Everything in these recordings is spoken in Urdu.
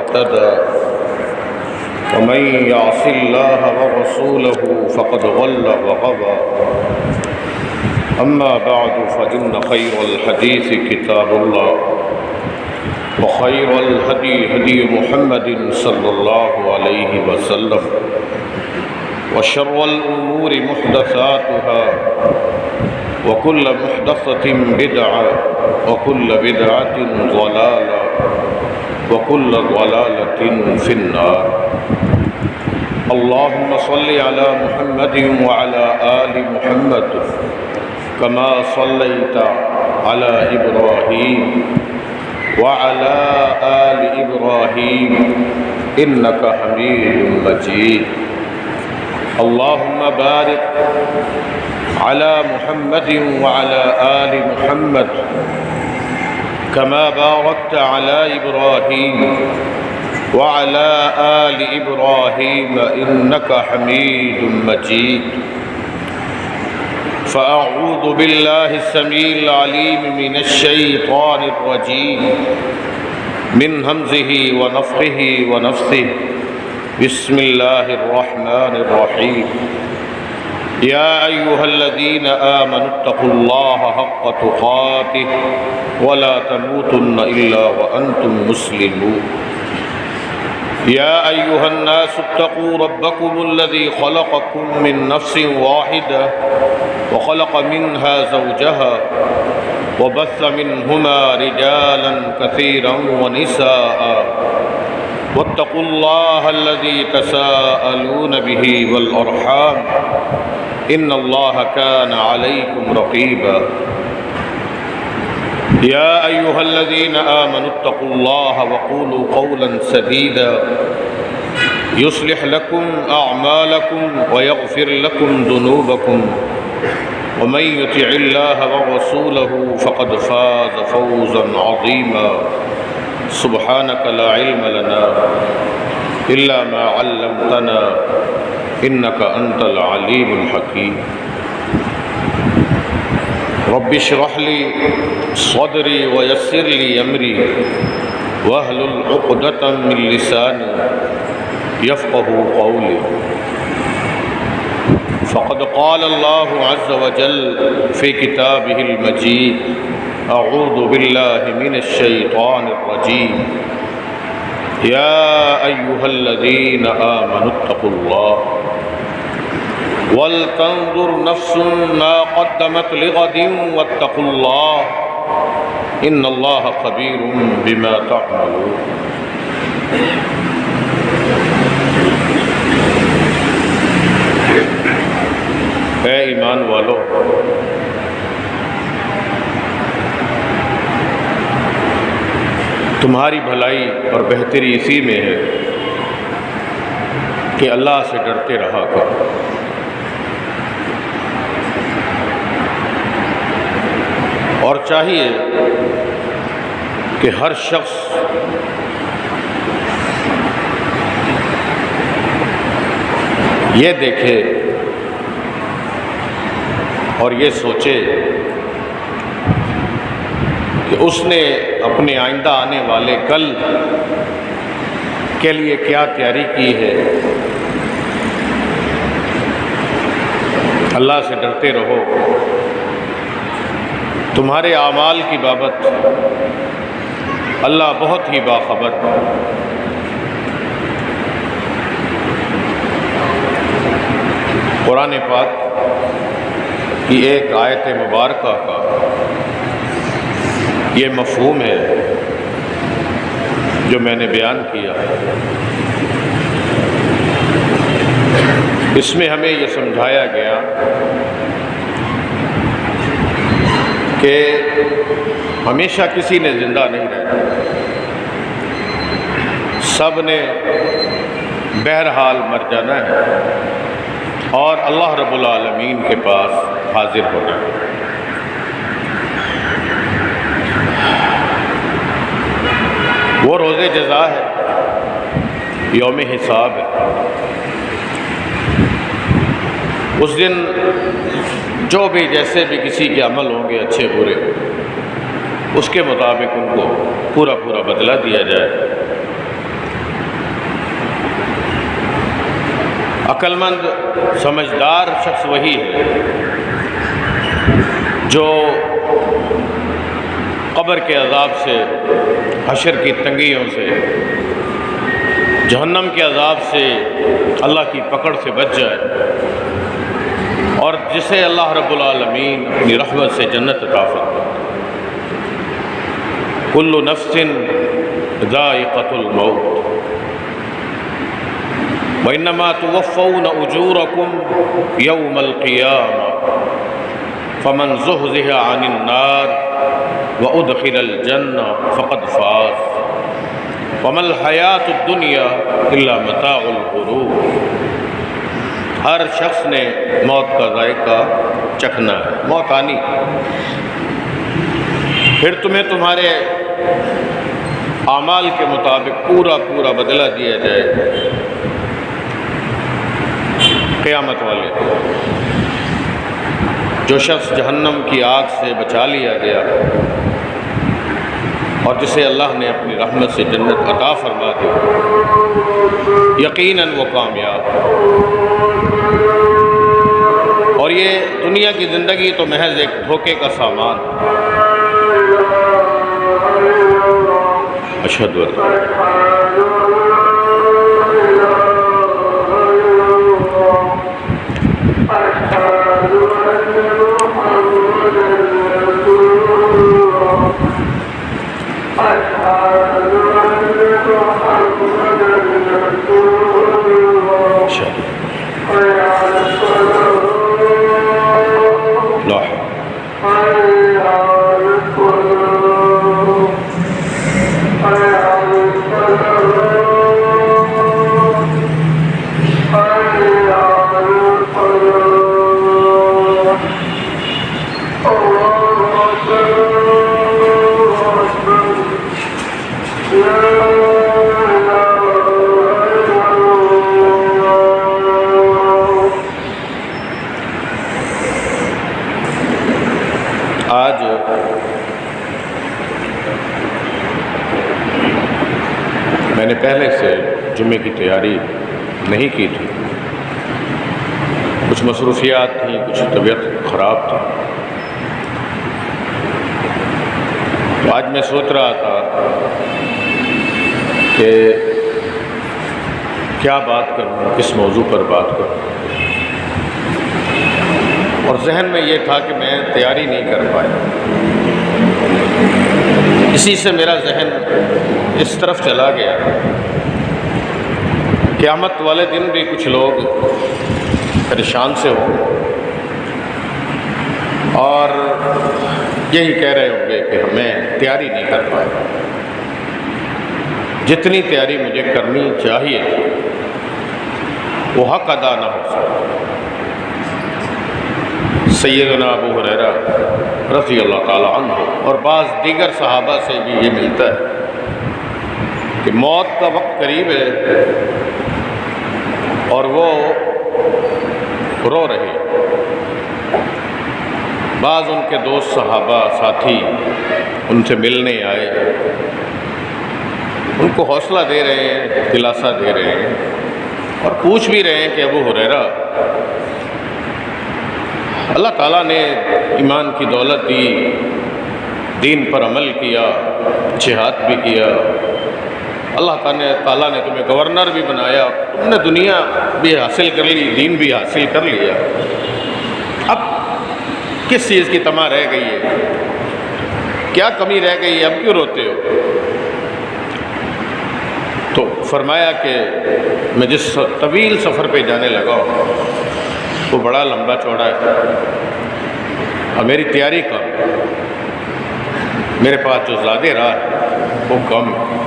اهتدى ومن يعص الله ورسوله فقد ضل وغوى أما بعد فإن خير الحديث كتاب الله وخير الهدي هدي محمد صلى الله عليه وسلم وشر الأمور محدثاتها وكل محدثة بدعة وكل بدعة ضلالة وكل ضلالة في النار اللهم صل على محمد وعلى آل محمد كما صليت على إبراهيم وعلى آل إبراهيم إنك حميد مجيد اللهم بارك على محمد وعلى آل محمد كما باركت على إبراهيم وعلى آل إبراهيم إنك حميد مجيد فأعوذ بالله السميع العليم من الشيطان الرجيم من همزه ونفخه ونفثه بسم الله الرحمن الرحيم يا أيها الذين آمنوا اتقوا الله حق تقاته ولا تموتن إلا وأنتم مسلمون يا أيها الناس اتقوا ربكم الذي خلقكم من نفس واحدة وخلق منها زوجها وبث منهما رجالا كثيرا ونساء واتقوا الله الذي تساءلون به والأرحام إن الله كان عليكم رقيبا يا أيها الذين آمنوا اتقوا الله وقولوا قولا سديدا يصلح لكم أعمالكم ويغفر لكم ذنوبكم ومن يطع الله ورسوله فقد فاز فوزا عظيما سبحانك لا علم لنا إلا ما علمتنا إنك أنت العليم الحكيم رب اشرح لي صدري ويسر لي أمري واحلل عقدة من لساني يفقه قولي فقد قال الله عز وجل في كتابه المجيد أعوذ بالله من الشيطان الرجيم يا أيها الذين آمنوا اتقوا الله ولتنظر نفس ما قدمت لغد واتقوا الله إن الله خبير بما تعملون اے ایمان والو، تمہاری بھلائی اور بہتری اسی میں ہے کہ اللہ سے ڈرتے رہا کرو۔ اور چاہیے کہ ہر شخص یہ دیکھے اور یہ سوچے کہ اس نے اپنے آئندہ آنے والے کل کے لیے کیا تیاری کی ہے۔ اللہ سے ڈرتے رہو، تمہارے اعمال کی بابت اللہ بہت ہی باخبر۔ قرآن پاک کی ایک آیت مبارکہ کا یہ مفہوم ہے جو میں نے بیان کیا ہے۔ اس میں ہمیں یہ سمجھایا گیا کہ ہمیشہ کسی نے زندہ نہیں رہنا، سب نے بہرحال مر جانا ہے اور اللہ رب العالمین کے پاس حاضر ہونا ہے۔ وہ روز جزا ہے، یوم حساب ہے۔ اس دن جو بھی جیسے بھی کسی کے عمل ہوں گے اچھے برے، اس کے مطابق ان کو پورا بدلہ دیا جائے۔ عقل مند سمجھدار شخص وہی ہے جو قبر کے عذاب سے، حشر کی تنگیوں سے، جہنم کے عذاب سے، اللہ کی پکڑ سے بچ جائے، اور جسے اللہ رب العالمین اپنی رحمت سے جنت عطا فرمائے۔ کل نفس ذائقۃ الموت وإنما توفون أجوركم يوم القيامة فمن زحزح عن النار وأدخل الجنة فقد فاز وما الحياة الدنيا إلا متاع الغرور۔ ہر شخص نے موت کا ذائقہ چکھنا ہے، موت آنی، پھر تمہیں تمہارے اعمال کے مطابق پورا پورا بدلہ دیا جائے گا قیامت والے دن۔ جو شخص جہنم کی آگ سے بچا لیا گیا اور جسے اللہ نے اپنی رحمت سے جنت عطا فرما دی، یقیناً وہ کامیاب۔ اور یہ دنیا کی زندگی تو محض ایک دھوکے کا سامان۔ اشہد آج میں نے پہلے سے جمعے کی تیاری نہیں کی تھی، کچھ مصروفیات تھیں، کچھ طبیعت خراب تھی، تو آج میں سوچ رہا تھا کہ کیا بات کروں، کس موضوع پر بات کروں، اور ذہن میں یہ تھا کہ میں تیاری نہیں کر پایا۔ اسی سے میرا ذہن اس طرف چلا گیا۔ قیامت والے دن بھی کچھ لوگ پریشان سے ہوں اور یہی کہہ رہے ہوں گے کہ ہمیں تیاری نہیں کر پائے، جتنی تیاری مجھے کرنی چاہیے وہ حق ادا نہ ہو سکا۔ سیدنا ابو ہریرہ رضی اللہ تعالی عنہ اور بعض دیگر صحابہ سے بھی یہ ملتا ہے کہ موت کا وقت قریب ہے اور وہ رو رہے۔ بعض ان کے دوست صحابہ ساتھی ان سے ملنے آئے، ان کو حوصلہ دے رہے ہیں، دلاسا دے رہے ہیں، اور پوچھ بھی رہے ہیں کہ ابو ہریرہ، اللہ تعالیٰ نے ایمان کی دولت دی، دین پر عمل کیا، جہاد بھی کیا، اللہ تعالیٰ نے تمہیں گورنر بھی بنایا، تم نے دنیا بھی حاصل کر لی، دین بھی حاصل کر لیا، اب کس چیز کی طمع رہ گئی ہے؟ کیا کمی رہ گئی ہے؟ اب کیوں روتے ہو؟ تو فرمایا کہ میں جس طویل سفر پہ جانے لگا ہوں وہ بڑا لمبا چوڑا ہے، اور میری تیاری کم، میرے پاس جو زیادہ راہ ہے وہ کم ہے۔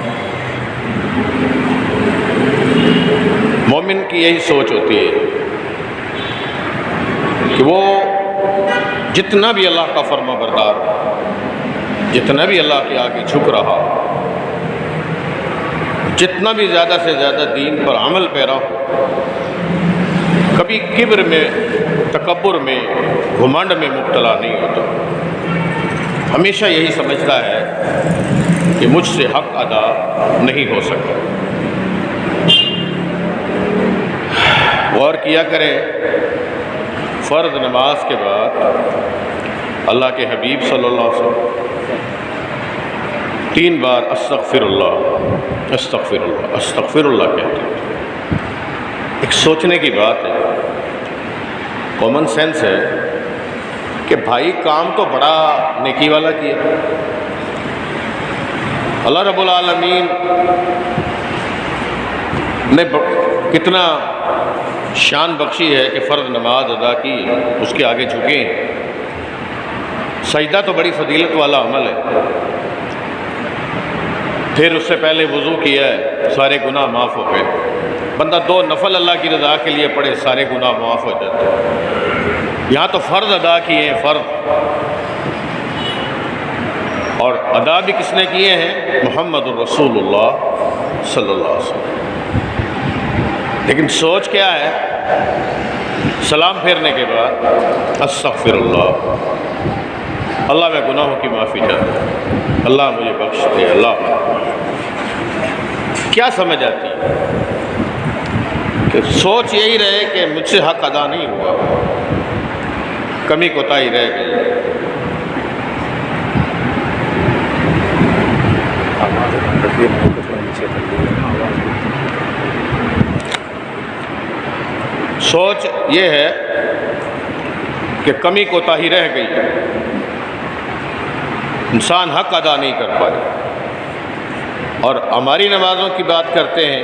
مومن کی یہی سوچ ہوتی ہے کہ وہ جتنا بھی اللہ کا فرما بردار ہو، جتنا بھی اللہ کے آگے جھک رہا ہو، جتنا بھی زیادہ سے زیادہ دین پر عمل پیرا ہو، کبھی کبر میں، تکبر میں، گھمنڈ میں مبتلا نہیں ہوتا، ہمیشہ یہی سمجھتا ہے کہ مجھ سے حق ادا نہیں ہو سکتا۔ غور کیا کریں، فرض نماز کے بعد اللہ کے حبیب صلی اللہ علیہ وسلم 3 بار استغفر اللہ استغفر اللہ استغفر اللہ کہتے ہیں۔ ایک سوچنے کی بات ہے، کامن سینس ہے کہ بھائی کام تو بڑا نیکی والا کیا، اللہ رب العالمین نے کتنا شان بخشی ہے کہ فرض نماز ادا کی، اس کے آگے جھکیں۔ سجدہ تو بڑی فضیلت والا عمل ہے، پھر اس سے پہلے وضو کیا ہے، سارے گناہ معاف ہو گئے۔ بندہ 2 نفل اللہ کی رضا کے لیے پڑھے، سارے گناہ معاف ہو جاتے ہیں۔ یہاں تو فرض ادا کیے ہیں، فرض، اور ادا بھی کس نے کیے ہیں؟ محمد الرسول اللہ صلی اللہ علیہ وسلم۔ لیکن سوچ کیا ہے؟ سلام پھیرنے کے بعد استغفر اللہ، اللہ میں گناہوں کی معافی چاہتا ہوں، اللہ مجھے بخش دے، اللہ۔ کیا سمجھ آتی ہے کہ سوچ یہی رہے کہ مجھ سے حق ادا نہیں ہوا، کمی کوتاہی رہ گئی۔ سوچ یہ ہے کہ کمی کوتاہی رہ گئی، انسان حق ادا نہیں کر پائے۔ اور ہماری نمازوں کی بات کرتے ہیں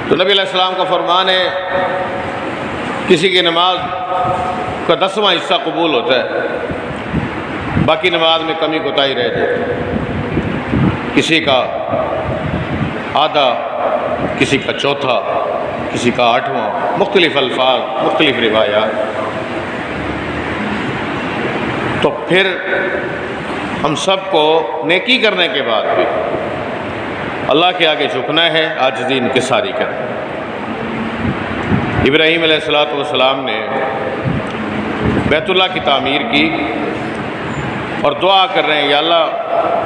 تو نبی علیہ السلام کا فرمان ہے کسی کی نماز کا 10واں حصہ قبول ہوتا ہے، باقی نماز میں کمی کوتاہی رہ جاتی ہے، کسی کا آدھا، کسی کا چوتھا، کسی کا 8واں، مختلف الفاظ، مختلف روایات۔ تو پھر ہم سب کو نیکی کرنے کے بعد بھی اللہ کے آگے جھکنا ہے، عاجزی انکساری کرنا۔ ابراہیم علیہ السلام نے بیت اللہ کی تعمیر کی اور دعا کر رہے ہیں، یا اللہ،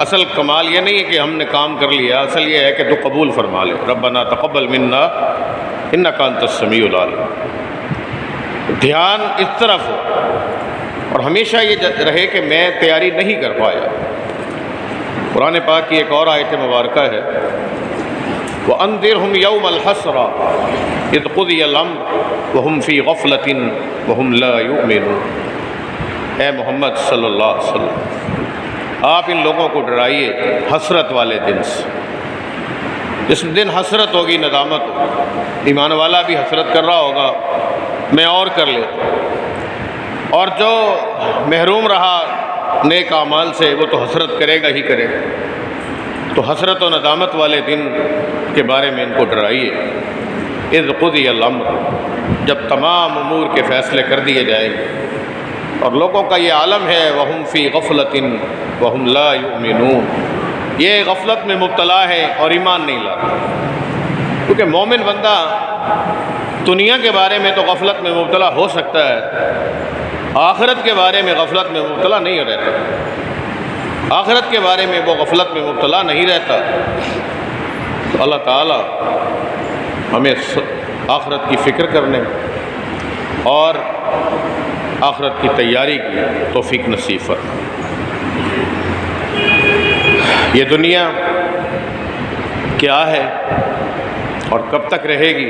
اصل کمال یہ نہیں ہے کہ ہم نے کام کر لیا، اصل یہ ہے کہ تو قبول فرما لے، ربنا تقبل منا انک انت السمیع العلیم۔ دھیان اس طرف ہو، اور ہمیشہ یہ رہے کہ میں تیاری نہیں کر پایا۔ قرآن پاک کی ایک اور آیت مبارکہ ہے، وَأَنذِرْهُمْ يَوْمَ الْحَسْرَةِ إِذْ قُضِيَ الْأَمْرُ وَهُمْ فِي غَفْلَةٍ وَهُمْ لَا يُؤْمِنُونَ۔ اے محمد صلی اللہ علیہ وسلم، آپ ان لوگوں کو ڈرائیے حسرت والے دن سے۔ جس دن حسرت ہوگی، ندامت ہوگی، ایمان والا بھی حسرت کر رہا ہوگا میں اور کر لیتا، اور جو محروم رہا نیک اعمال سے وہ تو حسرت کرے گا ہی کرے گا۔ تو حسرت و ندامت والے دن کے بارے میں ان کو ڈرائیے۔ اذ قضی الامر، جب تمام امور کے فیصلے کر دیے جائیں گے، اور لوگوں کا یہ عالم ہے وہم فی غفلۃ وہم لا یؤمنون، یہ غفلت میں مبتلا ہے اور ایمان نہیں لاتا۔ کیونکہ مومن بندہ دنیا کے بارے میں تو غفلت میں مبتلا ہو سکتا ہے، آخرت کے بارے میں غفلت میں مبتلا نہیں رہتا، آخرت کے بارے میں وہ غفلت میں مبتلا نہیں رہتا۔ تو اللہ تعالیٰ ہمیں آخرت کی فکر کرنے اور آخرت کی تیاری کی توفیق نصیب فرمائے۔ یہ دنیا کیا ہے اور کب تک رہے گی؟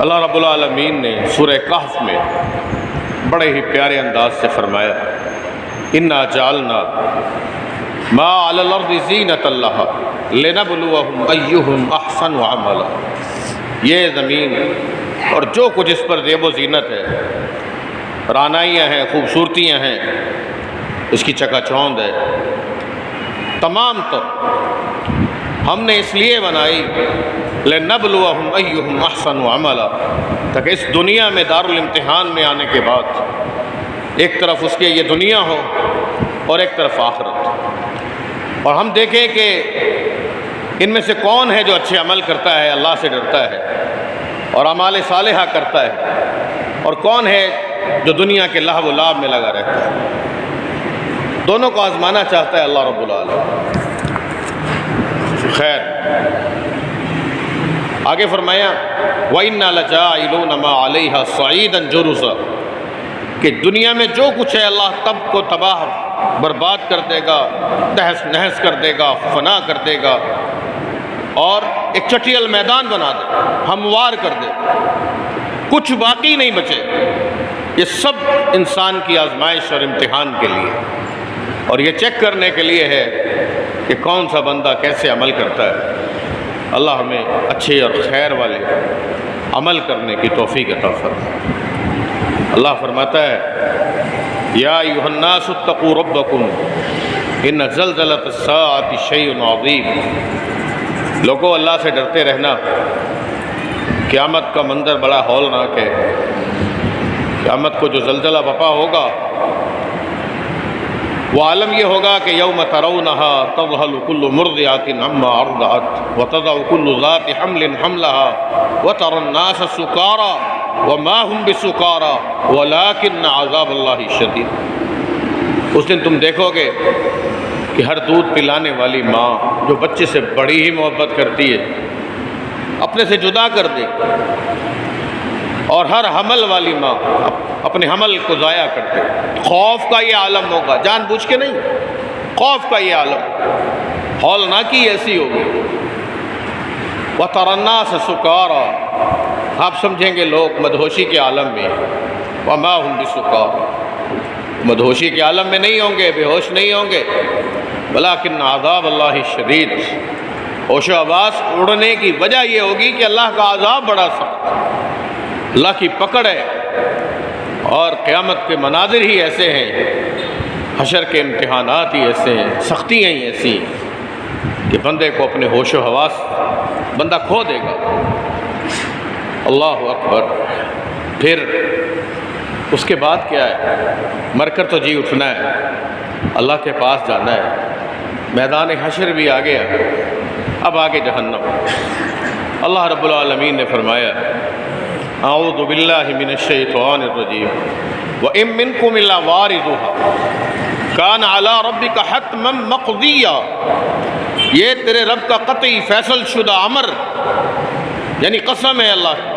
اللہ رب العالمین نے سورہ کہف میں بڑے ہی پیارے انداز سے فرمایا، انا جعلنا ما علی الارض زینۃ لہا لنبلوہم ایہم احسن عملا۔ یہ زمین اور جو کچھ اس پر زیب و زینت ہے، رانائیاں ہیں، خوبصورتیاں ہیں، اس کی چکا چوند ہے، تمام تر ہم نے اس لیے بنائی لنبلوہم ایہم احسن عملا، تاکہ اس دنیا میں دارالامتحان میں آنے کے بعد ایک طرف اس کے یہ دنیا ہو اور ایک طرف آخرت، اور ہم دیکھیں کہ ان میں سے کون ہے جو اچھے عمل کرتا ہے، اللہ سے ڈرتا ہے اور اعمال صالحہ کرتا ہے، اور کون ہے جو دنیا کے لہو و لعب میں لگا رہتا ہے۔ دونوں کو آزمانا چاہتا ہے اللہ رب العالمین۔ خیر، آگے فرمایا وَإِنَّا لَجَاعِلُونَ مَا عَلَيْهَا صَعِيدًا جُرُزًا، کہ دنیا میں جو کچھ ہے اللہ تب کو تباہ برباد کر دے گا، تہس نہس کر دے گا، فنا کر دے گا، اور ایک چٹیل میدان بنا دے گا، ہموار کر دے گا، کچھ باقی نہیں بچے۔ یہ سب انسان کی آزمائش اور امتحان کے لیے، اور یہ چیک کرنے کے لیے ہے کہ کون سا بندہ کیسے عمل کرتا ہے۔ اللہ ہمیں اچھے اور خیر والے عمل کرنے کی توفیق عطا فرمائے۔ اللہ فرماتا ہے یا ایھا الناس اتقوا ربکم ان زلزلۃ الساعۃ شیء عظیم، لوگوں اللہ سے ڈرتے رہنا، قیامت کا منظر بڑا ہولناک ہے۔ قیامت کو جو زلزلہ بپا ہوگا وہ عالم یہ ہوگا کہ یوم ترونہا تذہل کل مرضعۃ عما ارضعت وتضع کل ذات حمل حملها وتری الناس سکارى وما هم بسکارى ولکن عذاب اللہ شدید۔ اس دن تم دیکھو گے کہ ہر دودھ پلانے والی ماں جو بچے سے بڑی ہی محبت کرتی ہے اپنے سے جدا کر دے، اور ہر حمل والی ماں اپنے حمل کو ضائع کر دے۔ خوف کا یہ عالم ہوگا، جان بوجھ کے نہیں، خوف کا یہ عالم، ہولناکی ایسی ہوگی۔ وَتَرَى النَّاسَ سُكَارَى، آپ سمجھیں گے لوگ مدہوشی کے عالم میں، وَمَا هُمْ بِسُكَارَى، مدہوشی کے عالم میں نہیں ہوں گے، بے ہوش نہیں ہوں گے، وَلَكِنَّ عَذَابَ اللَّهِ شَدِيدٌ، ہوش و حواس اڑنے کی وجہ یہ ہوگی کہ اللہ کا عذاب بڑا سخت، اللہ کی پکڑ ہے، اور قیامت کے مناظر ہی ایسے ہیں، حشر کے امتحانات ہی ایسے ہیں، سختیاں ہی ایسی ہیں کہ بندے کو اپنے ہوش و حواس بندہ کھو دے گا۔ اللہ اکبر۔ پھر اس کے بعد کیا ہے؟ مر کر تو جی اٹھنا ہے، اللہ کے پاس جانا ہے، میدان حشر بھی آ گیا، اب آگے جہنم۔ اللہ رب العالمین نے فرمایا اعوذ باللہ من الشیطان الرجیم وَإِن مِّنكُمْ إِلَّا وَارِدُهَا كَانَ عَلَىٰ رَبِّكَ حَتْمًا مَّقْضِيًّا، یہ تیرے رب کا قطعی فیصل شدہ امر، یعنی قسم ہے اللہ کی،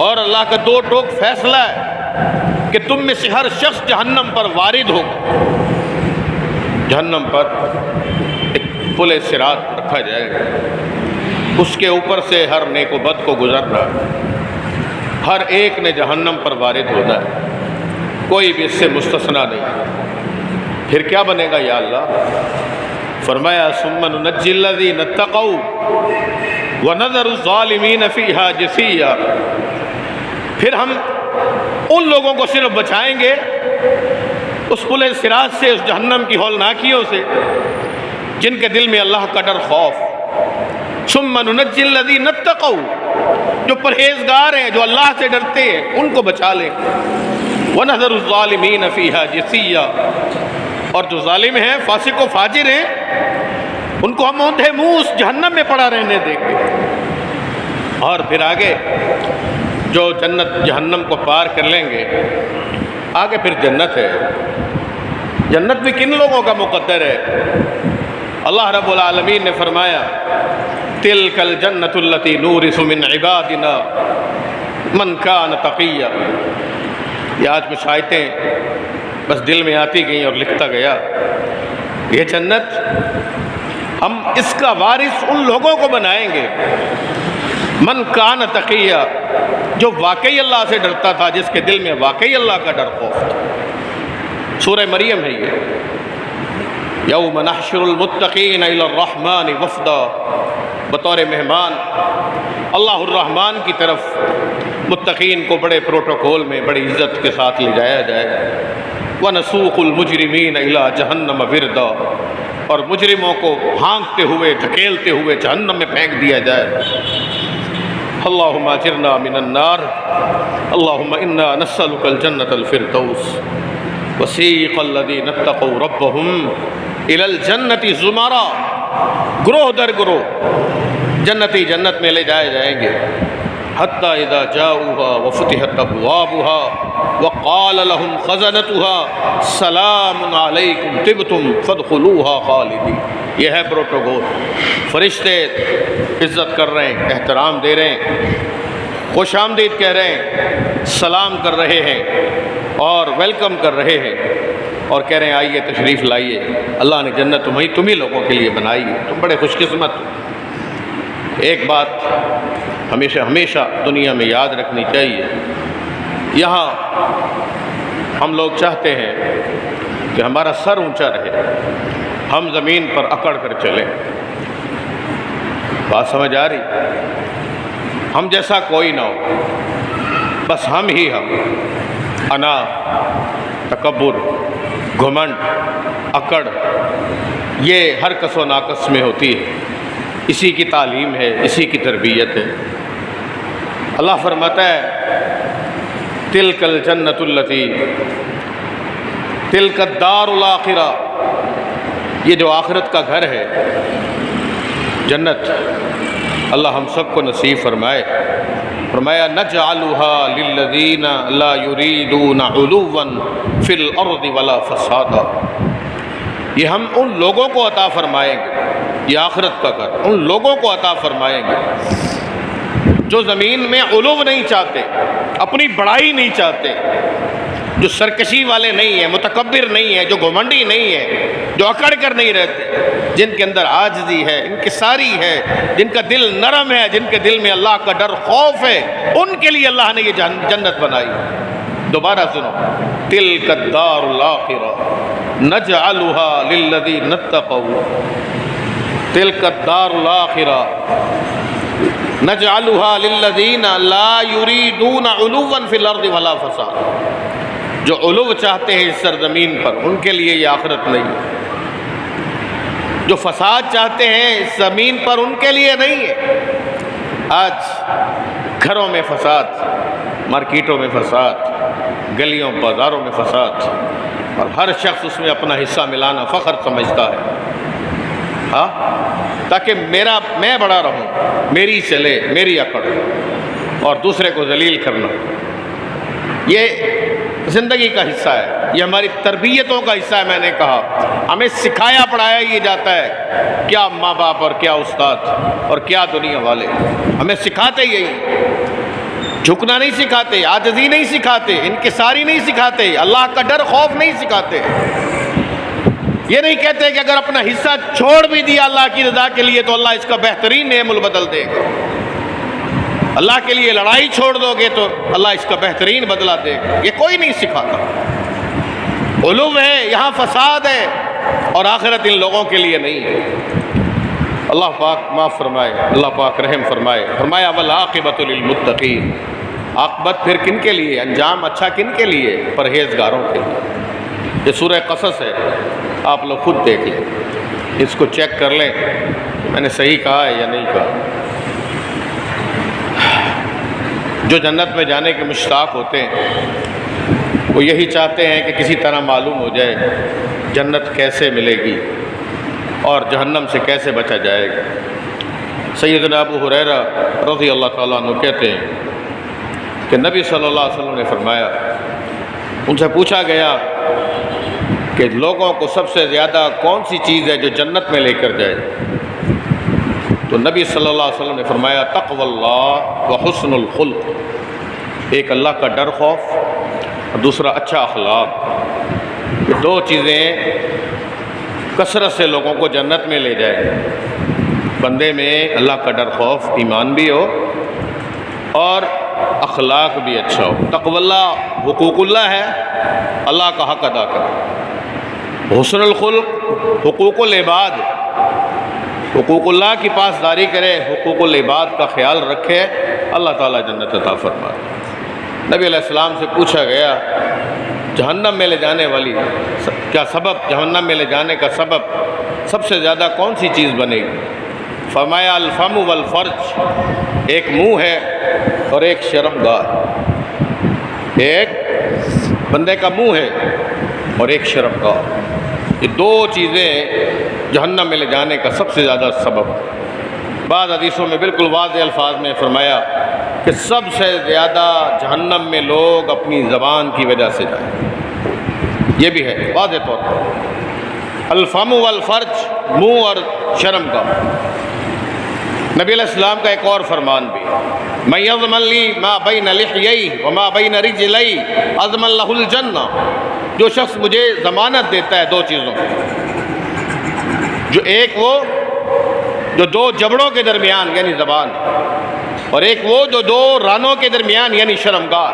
اور اللہ کا دو ٹوک فیصلہ ہے کہ تم میں سے ہر شخص جہنم پر وارد ہوگا۔ جہنم پر ایک پل صراط رکھا جائے گا، اس کے اوپر سے ہر نیک و بد کو گزرنا ہے، ہر ایک نے جہنم پر وارد ہونا ہے، کوئی بھی اس سے مستثنا نہیں۔ پھر کیا بنے گا یا اللہ؟ فرمایا ثم ننجی الذین اتقوا ونذر الظالمین فیہا جثیا، پھر ہم ان لوگوں کو صرف بچائیں گے اس پل صراط سے، اس جہنم کی ہولناکیوں سے، جن کے دل میں اللہ کا ڈر خوف۔ ثم ننجی الذین اتقوا، جو پرہیزگار ہیں، جو اللہ سے ڈرتے ہیں، ان کو بچا لیں۔ وَنَذَرُ الظَّالِمِينَ فِيهَا جِثِيًّا، اور جو ظالم ہیں، فاسق و فاجر ہیں، ان کو ہم اوندھے منہ اس جہنم میں پڑا رہنے دیں گے۔ اور پھر آگے جو جنت جہنم کو پار کر لیں گے، آگے پھر جنت ہے۔ جنت بھی کن لوگوں کا مقدر ہے؟ اللہ رب العالمین نے فرمایا تِلْكَ الْجَنَّةُ الَّتِي نُورِثُ مِنْ عِبَادِنَا مَنْ كَانَ تَقِيًّا۔ یہ آج کچھ آیتیں بس دل میں آتی گئیں اور لکھتا گیا۔ یہ جنت ہم اس کا وارث ان لوگوں کو بنائیں گے، من کان تقیہ، جو واقعی اللہ سے ڈرتا تھا، جس کے دل میں واقعی اللہ کا ڈر خوف تھا۔ سورہ مریم ہے یہ، یوم نحشر المتقین الی الرحمن وفدا، بطور مہمان اللہ الرحمن کی طرف متقین کو بڑے پروٹوکول میں بڑی عزت کے ساتھ لے جایا جائے۔ وَنَسُوقُ الْمُجْرِمِينَ إِلَىٰ جَهَنَّمَ وِرْدًا، اور مجرموں کو ہانکتے ہوئے دھکیلتے ہوئے جہنم میں پھینک دیا جائے۔ اللہم اجرنا من النار، اللہم انا نسألک الجنة الفردوس۔ وسیق الذین اتقوا ربهم إِلَى الْجَنَّةِ زُمَرًا، گروہ در گروہ جنتی جنت میں لے جائے جائیں گے، حتی اذا جاؤوها وفتحت ابوابها وقال لهم خزنتها سلام علیکم طبتم فادخلوها خالدین۔ یہ ہے پروٹوکول۔ فرشتے عزت کر رہے ہیں، احترام دے رہے ہیں، خوش آمدید کہہ رہے ہیں، سلام کر رہے ہیں اور ویلکم کر رہے ہیں اور کہہ رہے ہیں آئیے تشریف لائیے، اللہ نے جنت تمہیں لوگوں کے لیے بنائی ہے، تم بڑے خوش قسمت ہو۔ ایک بات ہمیشہ دنیا میں یاد رکھنی چاہیے، یہاں ہم لوگ چاہتے ہیں کہ ہمارا سر اونچا رہے، ہم زمین پر اکڑ کر چلیں۔ بات سمجھ آ رہی؟ ہم جیسا کوئی نہ ہو، بس ہم ہی ہم۔ انا، تکبر، گھمنڈ، اکڑ، یہ ہر کس و ناقص میں ہوتی ہے، اسی کی تعلیم ہے، اسی کی تربیت ہے۔ اللہ فرماتا ہے تلک الجنت التی، تلک الدار الاخرہ، یہ جو آخرت کا گھر ہے جنت، اللہ ہم سب کو نصیب فرمائے۔ فرمایا نجعلها للذین لا یریدون علوا فی الارض ولا فسادا، یہ ہم ان لوگوں کو عطا فرمائیں گے، یہ آخرت کا گھر ان لوگوں کو عطا فرمائیں گے جو زمین میں علو نہیں چاہتے، اپنی بڑائی نہیں چاہتے، جو سرکشی والے نہیں ہیں، متکبر نہیں ہیں، جو گھمنڈی نہیں ہیں، جو اکڑ کر نہیں رہتے، جن کے اندر عاجزی ہے، انکساری ہے، جن کا دل نرم ہے، جن کے دل میں اللہ کا ڈر خوف ہے، ان کے لیے اللہ نے یہ جنت بنائی۔ دوبارہ سنو، تلک الدار الاخرہ نجعلها للذین اتقوا، تلک الدار الاخرہ نجعلها للذین لا یریدون علوا فی الارض ولا فسادا، جو علو چاہتے ہیں اس سرزمین پر ان کے لیے یہ آخرت نہیں ہے، جو فساد چاہتے ہیں اس زمین پر ان کے لیے نہیں ہے۔ آج گھروں میں فساد، مارکیٹوں میں فساد، گلیوں بازاروں میں فساد، اور ہر شخص اس میں اپنا حصہ ملانا فخر سمجھتا ہے، ہاں، تاکہ میں بڑا رہوں، میری چلے، میری اکڑ، اور دوسرے کو ذلیل کرنا، یہ زندگی کا حصہ ہے، یہ ہماری تربیتوں کا حصہ ہے۔ میں نے کہا ہمیں سکھایا پڑھایا یہ جاتا ہے، کیا ماں باپ اور کیا استاد اور کیا دنیا والے ہمیں سکھاتے یہی، جھکنا نہیں سکھاتے، عاجزی نہیں سکھاتے، انکساری نہیں سکھاتے، اللہ کا ڈر خوف نہیں سکھاتے۔ یہ نہیں کہتے کہ اگر اپنا حصہ چھوڑ بھی دیا اللہ کی رضا کے لیے تو اللہ اس کا بہترین نعم بدل دے گا، اللہ کے لیے لڑائی چھوڑ دو گے تو اللہ اس کا بہترین بدلہ دے گا، یہ کوئی نہیں سکھاتا۔ علو ہے، یہاں فساد ہے، اور آخرت ان لوگوں کے لیے نہیں ہے۔ اللہ پاک معاف فرمائے، اللہ پاک رحم فرمائے۔ فرمایا والعاقبۃ للمتقین، عاقبت پھر کن کے لیے، انجام اچھا کن کے لیے؟ پرہیزگاروں کے لیے۔ یہ سورہ قصص ہے، آپ لوگ خود دیکھ لیں، اس کو چیک کر لیں میں نے صحیح کہا ہے یا نہیں کہا۔ جو جنت میں جانے کے مشتاق ہوتے ہیں وہ یہی چاہتے ہیں کہ کسی طرح معلوم ہو جائے جنت کیسے ملے گی اور جہنم سے کیسے بچا جائے گا۔ سیدنا ابو ہریرہ رضی اللہ تعالیٰ عنہ کہتے ہیں کہ نبی صلی اللہ علیہ وسلم نے فرمایا، ان سے پوچھا گیا کہ لوگوں کو سب سے زیادہ کون سی چیز ہے جو جنت میں لے کر جائے، تو نبی صلی اللہ علیہ وسلم نے فرمایا تقوی اللہ و حسن الخلق، ایک اللہ کا ڈر خوف اور دوسرا اچھا اخلاق، یہ دو چیزیں کثرت سے لوگوں کو جنت میں لے جائے۔ بندے میں اللہ کا ڈر خوف ایمان بھی ہو اور اخلاق بھی اچھا ہو۔ تقوی اللہ حقوق اللہ ہے، اللہ کا حق ادا کرے۔ حسن الخلق حقوق العباد، حقوق اللہ کی پاسداری کرے، حقوق العباد کا خیال رکھے، اللہ تعالیٰ جنت عطا فرمائے۔ نبی علیہ السلام سے پوچھا گیا جہنم میں لے جانے والی کیا سبب، جہنم میں لے جانے کا سبب سب سے زیادہ کون سی چیز بنے گی؟ فرمایا الفم والفرج، ایک منہ ہے اور ایک شرمگاہ، ایک بندے کا منہ ہے اور ایک شرمگاہ، یہ دو چیزیں جہنم میں لے جانے کا سب سے زیادہ سبب۔ بعض حدیثوں میں بالکل واضح الفاظ میں فرمایا کہ سب سے زیادہ جہنم میں لوگ اپنی زبان کی وجہ سے جائیں، یہ بھی ہے واضح طور پر۔ الفم والفرج، منہ اور شرم کا۔ نبی علیہ السلام کا ایک اور فرمان بھی، من یضمن لی ما بین لحییہ وما بین رجلی اضمن لہ الجنہ، جو شخص مجھے ضمانت دیتا ہے دو چیزوں کی، جو ایک وہ جو دو جبڑوں کے درمیان یعنی زبان، اور ایک وہ جو دو رانوں کے درمیان یعنی شرمگاہ،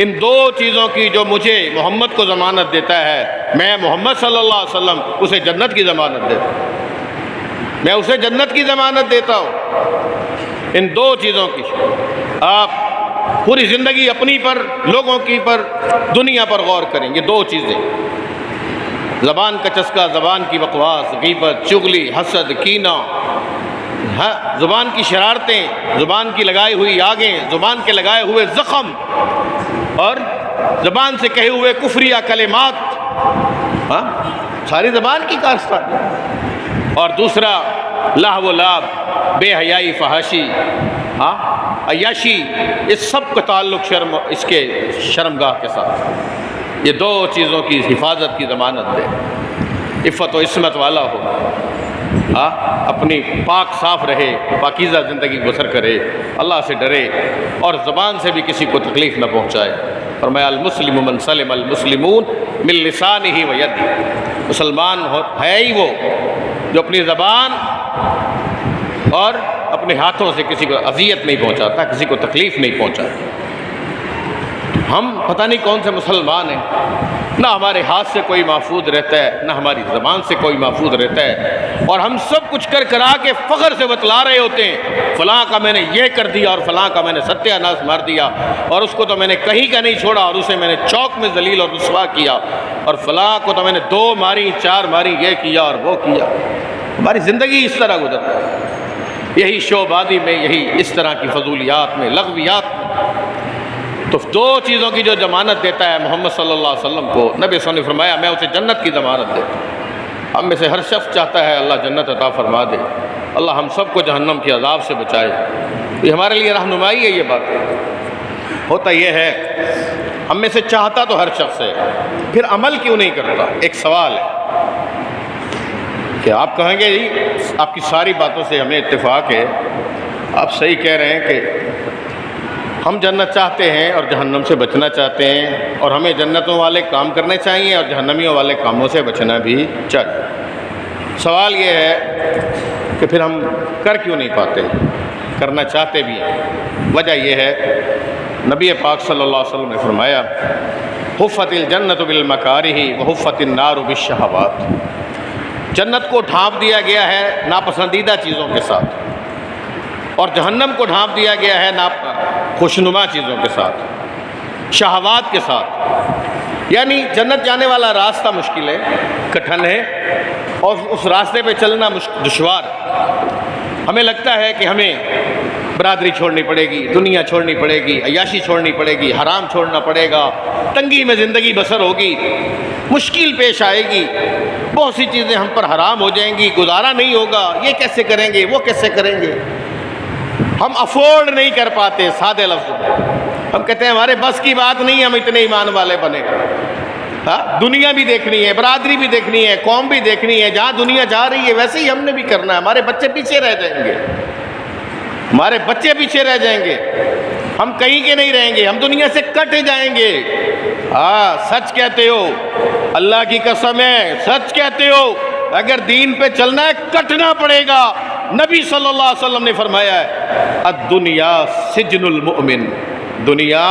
ان دو چیزوں کی جو مجھے محمد کو ضمانت دیتا ہے، میں محمد صلی اللہ علیہ وسلم اسے جنت کی ضمانت دیتا ہوں، میں اسے جنت کی ضمانت دیتا ہوں۔ ان دو چیزوں کی آپ پوری زندگی اپنی پر، لوگوں کی پر، دنیا پر غور کریں گے، دو چیزیں، زبان کا چسکا، زبان کی بکواس، غیبت، چغلی، حسد، کینہ، زبان کی شرارتیں، زبان کی لگائی ہوئی آگیں، زبان کے لگائے ہوئے زخم، اور زبان سے کہے ہوئے کفریہ کلمات، ساری زبان کی کارستانی۔ اور دوسرا لہو و لعب، بے حیائی، فحاشی، عیاشی، اس سب کا تعلق اس کے شرمگاہ کے ساتھ۔ یہ دو چیزوں کی حفاظت کی ضمانت دے، عفت و عصمت والا ہو، اپنی پاک صاف رہے، پاکیزہ زندگی بسر کرے، اللہ سے ڈرے، اور زبان سے بھی کسی کو تکلیف نہ پہنچائے۔ فرمایا المسلم من سلم المسلمون من لسانہ و یدہ، مسلمان ہے ہی وہ جو اپنی زبان اور اپنے ہاتھوں سے کسی کو اذیت نہیں پہنچاتا، کسی کو تکلیف نہیں پہنچاتا۔ ہم پتہ نہیں کون سے مسلمان ہیں، نہ ہمارے ہاتھ سے کوئی محفوظ رہتا ہے، نہ ہماری زبان سے کوئی محفوظ رہتا ہے، اور ہم سب کچھ کرا کے فخر سے بتلا رہے ہوتے ہیں، فلاں کا میں نے یہ کر دیا، اور فلاں کا میں نے ستیہ ناش مار دیا، اور اس کو تو میں نے کہیں کا نہیں چھوڑا، اور اسے میں نے چوک میں ذلیل اور رسوا کیا، اور فلاں کو تو میں نے 2 ماری 4 ماری، یہ کیا اور وہ کیا۔ ہماری زندگی اس طرح گزرتی ہے، یہی شعبادی میں، یہی اس طرح کی فضولیات میں، لغویات میں۔ تو دو چیزوں کی جو ضمانت دیتا ہے محمد صلی اللہ علیہ وسلم کو، نبی صلی اللہ علیہ وسلم نے فرمایا میں اسے جنت کی ضمانت دیتا ہوں۔ ہم میں سے ہر شخص چاہتا ہے اللہ جنت عطا فرما دے، اللہ ہم سب کو جہنم کے عذاب سے بچائے۔ یہ ہمارے لیے رہنمائی ہے۔ یہ بات ہوتا یہ ہے، ہم میں سے چاہتا تو ہر شخص ہے، پھر عمل کیوں نہیں کرتا؟ ایک سوال ہے کہ آپ کہیں گے جی آپ کی ساری باتوں سے ہمیں اتفاق ہے، آپ صحیح کہہ رہے ہیں کہ ہم جنت چاہتے ہیں اور جہنم سے بچنا چاہتے ہیں، اور ہمیں جنتوں والے کام کرنے چاہیے اور جہنمیوں والے کاموں سے بچنا بھی چاہیے۔ سوال یہ ہے کہ پھر ہم کر کیوں نہیں پاتے؟ کرنا چاہتے بھی ہیں۔ وجہ یہ ہے، نبی پاک صلی اللہ علیہ وسلم نے فرمایا حفت الجنت بالمکارہ وحفت النار بالشہوات، جنت کو ڈھانپ دیا گیا ہے ناپسندیدہ چیزوں کے ساتھ، اور جہنم کو ڈھانپ دیا گیا ہے خوشنما چیزوں کے ساتھ، شہوات کے ساتھ۔ یعنی جنت جانے والا راستہ مشکل ہے، کٹھن ہے، اور اس راستے پہ چلنا دشوار۔ ہمیں لگتا ہے کہ ہمیں برادری چھوڑنی پڑے گی، دنیا چھوڑنی پڑے گی، عیاشی چھوڑنی پڑے گی، حرام چھوڑنا پڑے گا، تنگی میں زندگی بسر ہوگی، مشکل پیش آئے گی، بہت سی چیزیں ہم پر حرام ہو جائیں گی، گزارا نہیں ہوگا، یہ کیسے کریں گے، وہ کیسے کریں گے، ہم افورڈ نہیں کر پاتے۔ سادے لفظ ہم کہتے ہیں ہمارے بس کی بات نہیں، ہم اتنے ایمان والے بنے۔ دنیا بھی دیکھنی ہے، برادری بھی دیکھنی ہے، قوم بھی دیکھنی ہے، جہاں دنیا جا رہی ہے ویسے ہی ہم نے بھی کرنا ہے۔ ہمارے بچے پیچھے رہ جائیں گے، ہمارے بچے پیچھے رہ جائیں گے، ہم کہیں کے نہیں رہیں گے، ہم دنیا سے کٹ جائیں گے۔ سچ کہتے ہو، اللہ کی قسم ہے سچ کہتے ہو، اگر دین پہ چلنا ہے کٹنا پڑے گا۔ نبی صلی اللہ علیہ وسلم نے فرمایا ہے الدنیا سجن المؤمن، دنیا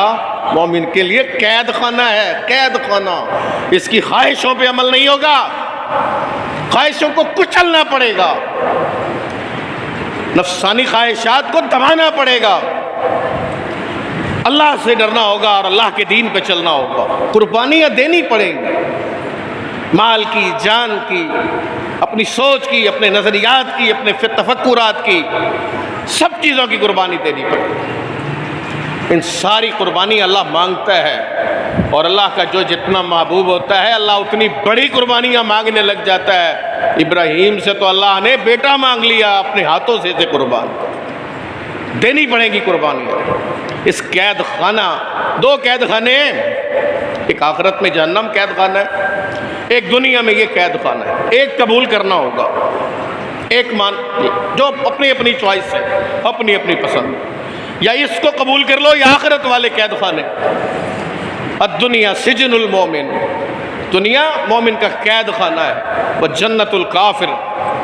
مومن کے لیے قید خانہ ہے، قید خانہ۔ اس کی خواہشوں پہ عمل نہیں ہوگا، خواہشوں کو کچلنا پڑے گا، نفسانی خواہشات کو دبانا پڑے گا، اللہ سے ڈرنا ہوگا اور اللہ کے دین پہ چلنا ہوگا، قربانیاں دینی پڑیں گی، مال کی، جان کی، اپنی سوچ کی، اپنے نظریات کی، اپنے تفکرات کی، سب چیزوں کی قربانی دینی پڑے گی۔ ان ساری قربانی اللہ مانگتا ہے، اور اللہ کا جو جتنا محبوب ہوتا ہے اللہ اتنی بڑی قربانیاں مانگنے لگ جاتا ہے۔ ابراہیم سے تو اللہ نے بیٹا مانگ لیا، اپنے ہاتھوں سے اسے قربان دینی پڑیں گی قربانیاں۔ اس قید خانہ، دو قید خانے، ایک آخرت میں جہنم قید خانہ ہے، ایک دنیا میں یہ قید خانہ ہے، ایک قبول کرنا ہوگا، ایک مان جو اپنی اپنی چوائس ہے، اپنی اپنی پسند، یا اس کو قبول کر لو یا آخرت والے قید خانے۔ الدنیا سجن المومن، دنیا مومن کا قید خانہ ہے، وہ جنت الکافر،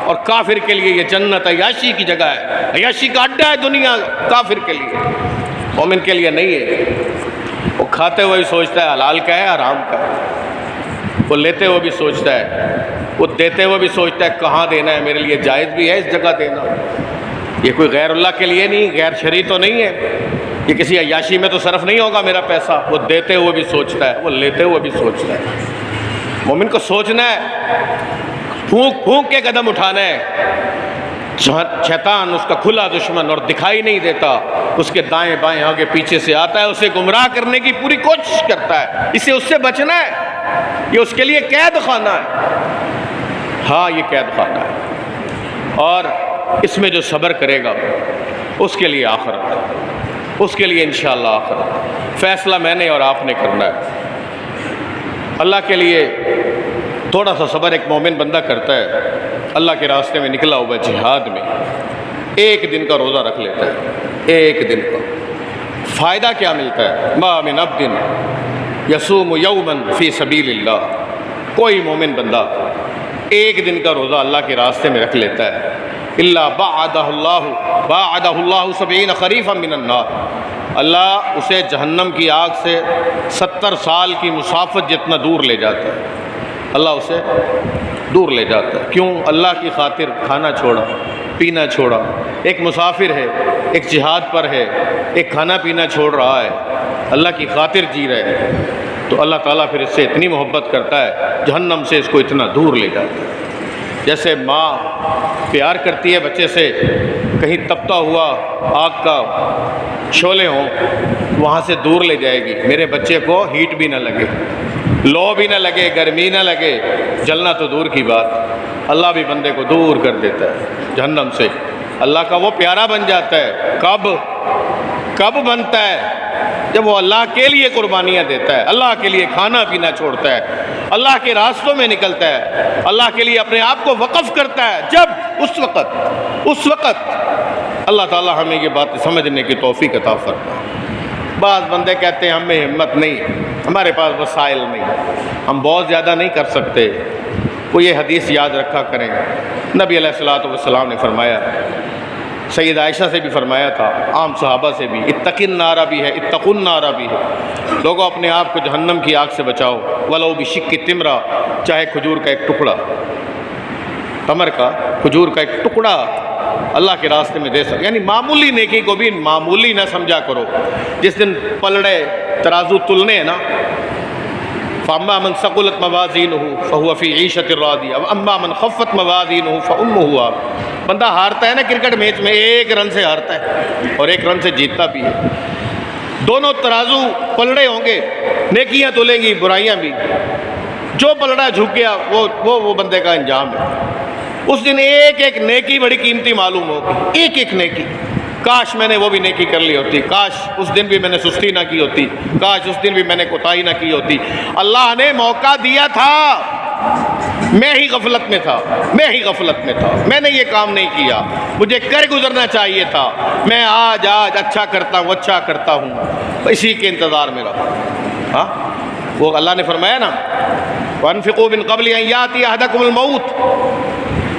اور کافر کے لیے یہ جنت عیاشی کی جگہ ہے، عیاشی کا اڈا ہے دنیا کافر کے لیے، مومن کے لیے نہیں ہے۔ وہ کھاتے ہوئے بھی سوچتا ہے حلال کا ہے حرام کا ہے، وہ لیتے ہوئے بھی سوچتا ہے، وہ دیتے ہوئے بھی سوچتا ہے کہاں دینا ہے، میرے لیے جائز بھی ہے اس جگہ دینا، یہ کوئی غیر اللہ کے لیے نہیں، غیر شرعی تو نہیں ہے، یہ کسی عیاشی میں تو صرف نہیں ہوگا میرا پیسہ۔ وہ دیتے ہوئے بھی سوچتا ہے، وہ لیتے ہوئے بھی سوچتا ہے۔ مومن کو سوچنا ہے، پھونک پھونک کے قدم اٹھانا ہے۔ شیطان اس کا کھلا دشمن اور دکھائی نہیں دیتا، اس کے دائیں بائیں آگے پیچھے سے آتا ہے، اسے گمراہ کرنے کی پوری کوشش کرتا ہے، اسے اس سے بچنا ہے، یہ اس کے لیے قید خانہ ہے۔ ہاں یہ قید خانہ ہے، اور اس میں جو صبر کرے گا اس کے لیے آخرت، اس کے لیے انشاءاللہ آخرت۔ فیصلہ میں نے اور آپ نے کرنا ہے۔ اللہ کے لیے تھوڑا سا صبر ایک مومن بندہ کرتا ہے، اللہ کے راستے میں نکلا ہوا جہاد میں، ایک دن کا روزہ رکھ لیتا ہے، ایک دن کا، فائدہ کیا ملتا ہے؟ ما من عبد یصوم یوما فی سبیل اللہ، کوئی مومن بندہ ایک دن کا روزہ اللہ کے راستے میں رکھ لیتا ہے، الا باعدہ اللہ 70 خریفا من النار، اللہ اسے جہنم کی آگ سے 70 سال کی مسافت جتنا دور لے جاتا ہے، اللہ اسے دور لے جاتا ہے۔ کیوں؟ اللہ کی خاطر کھانا چھوڑا، پینا چھوڑا، ایک مسافر ہے، ایک جہاد پر ہے، ایک کھانا پینا چھوڑ رہا ہے، اللہ کی خاطر جی رہے ہیں، تو اللہ تعالیٰ پھر اس سے اتنی محبت کرتا ہے، جہنم سے اس کو اتنا دور لے جاتا ہے۔ جیسے ماں پیار کرتی ہے بچے سے، کہیں تپتا ہوا آگ کا شعلے ہوں وہاں سے دور لے جائے گی، میرے بچے کو ہیٹ بھی نہ لگے، لو بھی نہ لگے، گرمی نہ لگے، جلنا تو دور کی بات، اللہ بھی بندے کو دور کر دیتا ہے جہنم سے، اللہ کا وہ پیارا بن جاتا ہے۔ کب بنتا ہے؟ جب وہ اللہ کے لیے قربانیاں دیتا ہے، اللہ کے لیے کھانا پینا چھوڑتا ہے، اللہ کے راستوں میں نکلتا ہے، اللہ کے لیے اپنے آپ کو وقف کرتا ہے، جب اس وقت اللہ تعالیٰ ہمیں یہ بات سمجھنے کی توفیق عطا فرمائے۔ بعض بندے کہتے ہیں ہمیں ہمت نہیں، ہمارے پاس وسائل نہیں، ہم بہت زیادہ نہیں کر سکتے۔ وہ یہ حدیث یاد رکھا کریں، نبی علیہ الصلوۃ والسلام نے فرمایا، سید عائشہ سے بھی فرمایا تھا، عام صحابہ سے بھی، اتقوا النار بھی ہے، اتقوا النار بھی ہے، لوگوں اپنے آپ کو جہنم کی آگ سے بچاؤ، ولو بشق تمرہ، چاہے کھجور کا ایک ٹکڑا، تمر کا، کھجور کا ایک ٹکڑا اللہ کے راستے میں دے سکتے، یعنی معمولی نیکی کو بھی معمولی نہ سمجھا کرو۔ جس دن پلڑے ترازو تلنے ہیں نا، فَأَمَّا مَنْ ثَقُلَتْ مَوَازِينُهُ فَهُوَ فِي عِيشَةٍ رَاضِيَةٍ وَأَمَّا مَنْ خَفَّتْ مَوَازِينُهُ فَأُمُّهُ هَاوِيَةٌ۔ بندہ ہارتا ہے نا کرکٹ میچ میں، ایک رن سے ہارتا ہے اور ایک رن سے جیتتا بھی ہے، دونوں ترازو پلڑے ہوں گے، نیکیاں تلیں گی، برائیاں بھی، جو پلڑا جھک گیا وہ بندے کا انجام ہے۔ اس دن ایک ایک نیکی بڑی قیمتی معلوم ہوگی، ایک ایک نیکی، کاش میں نے وہ بھی نیکی کر لی ہوتی، کاش اس دن بھی میں نے سستی نہ کی ہوتی، کاش اس دن بھی میں نے کوتاہی نہ کی ہوتی۔ اللہ نے موقع دیا تھا، میں ہی غفلت میں تھا، میں نے یہ کام نہیں کیا، مجھے کر گزرنا چاہیے تھا، میں آج اچھا کرتا ہوں، اسی کے انتظار میں رہا۔ ہاں وہ اللہ نے فرمایا نا، وَأَنفِقُوا مِن قَبْلِ أَن يَأْتِيَ أَحَدَكُمُ الْمَوْتُ،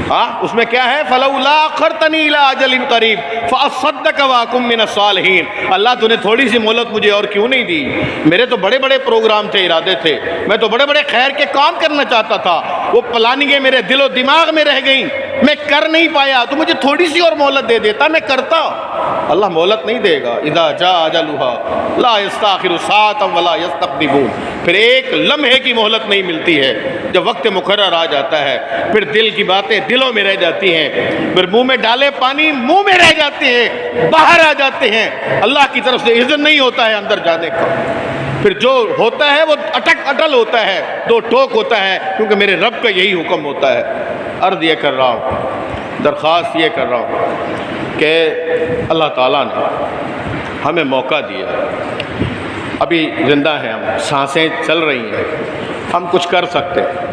ہاں اس میں کیا ہے؟ فَلَوْلَا أَخَّرْتَنِي إِلَىٰ أَجَلٍ قَرِيبٍ فَأَصَّدَّقَ وَأَكُن مِّنَ الصَّالِحِينَ۔ اللہ تو نے تھوڑی سی مہلت مجھے اور کیوں نہیں دی؟ میرے تو بڑے بڑے پروگرام تھے، ارادے تھے، میں تو بڑے بڑے خیر کے کام کرنا چاہتا تھا، وہ پلاننگیں میرے دل و دماغ میں رہ گئیں، میں کر نہیں پایا، تو مجھے تھوڑی سی اور مہلت دے دیتا، میں کرتا۔ اللہ مہلت نہیں دے گا، اذا جاء اجلها لا يستاخر ساعة ولا يستقدمون، پھر ایک لمحے کی مہلت نہیں ملتی ہے، جب وقت مقرر آ جاتا ہے پھر دل کی باتیں دلوں میں رہ جاتی ہیں، پھر منہ میں ڈالے پانی منہ میں رہ جاتے ہیں، باہر آ جاتے ہیں، اللہ کی طرف سے اذن نہیں ہوتا ہے اندر جانے کا، پھر جو ہوتا ہے وہ اٹل ہوتا ہے، دو ٹوک ہوتا ہے، کیونکہ میرے رب کا یہی حکم ہوتا ہے۔ عرض یہ کر رہا ہوں، درخواست یہ کر رہا ہوں کہ اللہ تعالیٰ نے ہمیں موقع دیا، ابھی زندہ ہیں ہم، سانسیں چل رہی ہیں، ہم کچھ کر سکتے ہیں،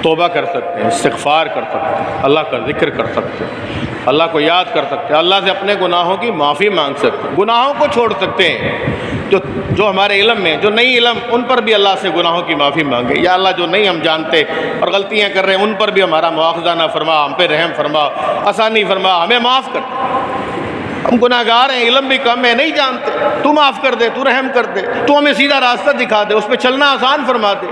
توبہ کر سکتے ہیں، استغفار کر سکتے ہیں، اللہ کا ذکر کر سکتے ہیں، اللہ کو یاد کر سکتے ہیں، اللہ سے اپنے گناہوں کی معافی مانگ سکتے ہیں، گناہوں کو چھوڑ سکتے ہیں جو ہمارے علم میں، جو نہیں علم ان پر بھی اللہ سے گناہوں کی معافی مانگے، یا اللہ جو نہیں ہم جانتے اور غلطیاں کر رہے ہیں ان پر بھی ہمارا مواخذہ نہ فرما، ہم پہ رحم فرما، آسانی فرما، ہمیں معاف کر دے، ہم گناہ گار ہیں، علم بھی کم ہے، نہیں جانتے، تو معاف کر دے، تو رحم کر دے، تو ہمیں سیدھا راستہ دکھا دے، اس پہ چلنا آسان فرما دے۔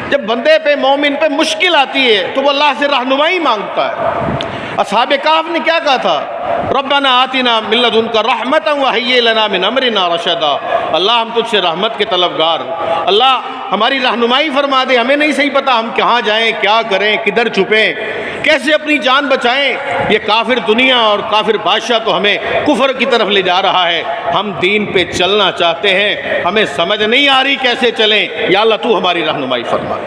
جب بندے پہ، مومن پہ مشکل آتی ہے تو وہ اللہ سے رہنمائی مانگتا ہے۔ اصحاب کہف نے کیا کہا تھا؟ ربنا آتنا من لدنک رحمتا وہیئ لنا من امرنا رشدا، اللہ ہم تجھ سے رحمت کے طلبگار، اللہ ہماری رہنمائی فرما دے، ہمیں نہیں صحیح پتہ ہم کہاں جائیں، کیا کریں، کدھر چھپیں، کیسے اپنی جان بچائیں۔ یہ کافر دنیا اور کافر بادشاہ تو ہمیں کفر کی طرف لے جا رہا ہے، ہم دین پہ چلنا چاہتے ہیں، ہمیں سمجھ نہیں آ رہی کیسے چلیں، یا اللہ تو ہماری رہنمائی فرما۔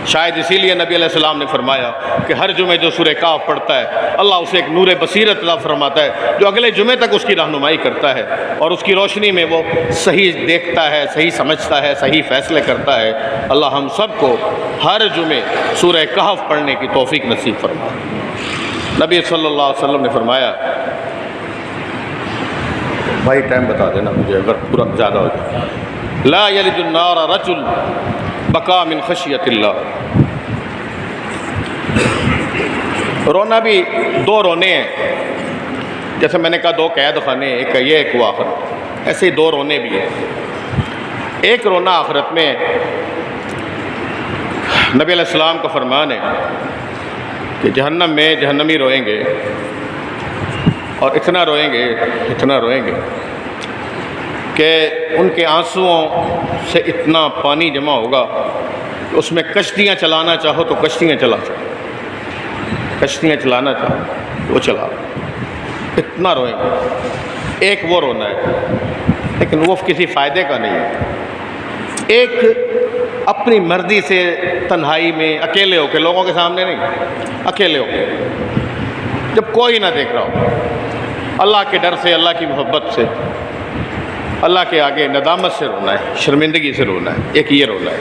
شاید اسی لیے نبی علیہ السلام نے فرمایا کہ ہر جمعے جو سورہ کہف پڑھتا ہے اللہ اسے ایک نور بصیرت عطا فرماتا ہے جو اگلے جمعے تک اس کی رہنمائی کرتا ہے، اور اس کی روشنی میں وہ صحیح دیکھتا ہے، صحیح سمجھتا ہے، صحیح فیصلے کرتا ہے۔ اللہ ہم سب کو ہر جمعے سورہ کہف پڑھنے کی توفیق نصیب فرمائے۔ نبی صلی اللہ علیہ وسلم نے فرمایا، بھائی ٹائم بتا دینا مجھے اگر پورا زیادہ ہو جائے، لا یلج النار رجل بقا من خشیت اللہ۔ رونا بھی دو رونے ہیں، جیسے میں نے کہا دو قید خانے، ایک یہ ایک وہ آخرت، ایسے ہی دو رونے بھی ہیں۔ ایک رونا آخرت میں نبی علیہ السلام کا فرمان ہے کہ جہنم میں جہنمی روئیں گے، اور اتنا روئیں گے، اتنا روئیں گے کہ ان کے آنسوؤں سے اتنا پانی جمع ہوگا کہ اس میں کشتیاں چلانا چاہو تو کشتیاں چلا سکو، کشتیاں چلانا چاہو وہ چلا، اتنا روئیں گے۔ ایک وہ رونا ہے، لیکن وہ کسی فائدے کا نہیں ہے۔ ایک اپنی مرضی سے تنہائی میں اکیلے ہو کے، لوگوں کے سامنے نہیں، اکیلے ہو کے، جب کوئی نہ دیکھ رہا ہو، اللہ کے ڈر سے، اللہ کی محبت سے، اللہ کے آگے ندامت سے رونا ہے، شرمندگی سے رونا ہے۔ ایک یہ رونا ہے،